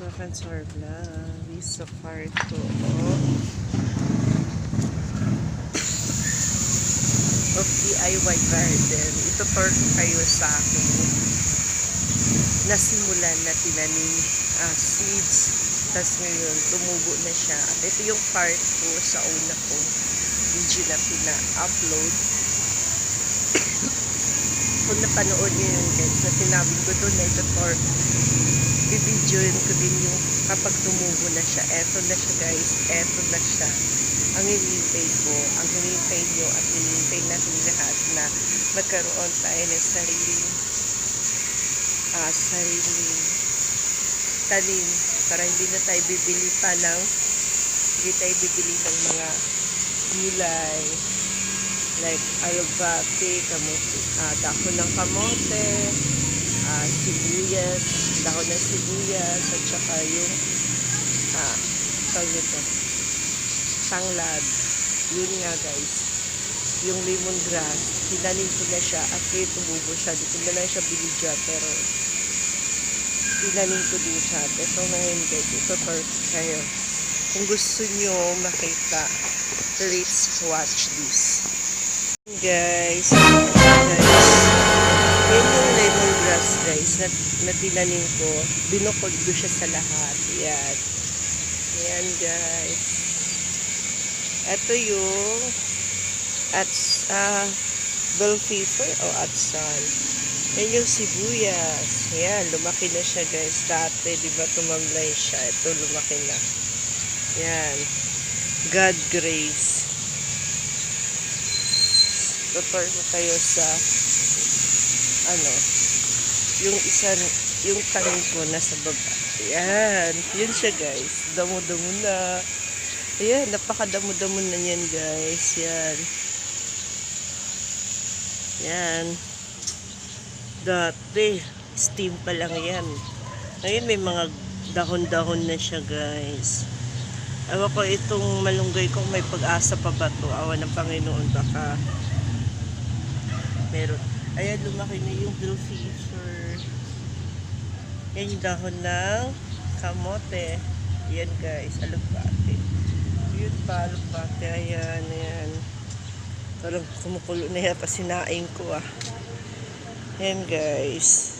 guys, welcome to our vlog. This is a part ko of DIY garden. Itutur ko kayo sa akin nasimulan na tinanim seeds. Tapos ngayon, tumubo na siya. At ito yung part ko sa una kong video na pina-upload. Kung napanood niyo yun guys, na sinabi ko doon na itutur, i-videoin ko din yung kapag tumubo na siya. Eto na siya guys, eto na siya. Ang hinihintay ko, ang hinihintay nyo at hinihintay natin lahat na magkaroon tayo ng sariling tanim para hindi na tayo bibili pa ng mga gulay like alubate, dahon ng kamote, sibuyas, dahon ng sibuyas, at saka yung tanglad. Yun nga guys, yung lemongrass, tinanim ko na siya at kaya tumubo siya. Di ko na lang siya binidya, pero tinanim ko din siya. Ito ngayon guys, ito kayo. Kung gusto nyo makita, let's watch this. Guys, yan yung lemongrass guys na tinanim ko. Binukod ko siya sa lahat. Yan. Yan guys. Ito yung bell pepper o atsan. Yan yung sibuyas. Yan, lumaki na siya guys. Dati, di ba tumamlay siya? Ito, lumaki na. Yan. God grace. Tutor ko kayo sa yung tanim ko nasa baba. Yan. Yun siya guys. Damo-damo na. Ayan, napakadamo-damo na yan guys. Yan. Yan. Dati, steam pa lang yan. Ngayon may mga dahon-dahon na siya guys. Ewan ko itong malunggay ko may pag-asa pa ba ito. Awa ng Panginoon baka meron. Ayan, lumaki na yung blue fisher. Yan yung dahon ng kamote. Yan guys, alubate. Yun pa, alubate. Ayan, ayan. Parang kumukulo na yata sinaing ko Yan guys.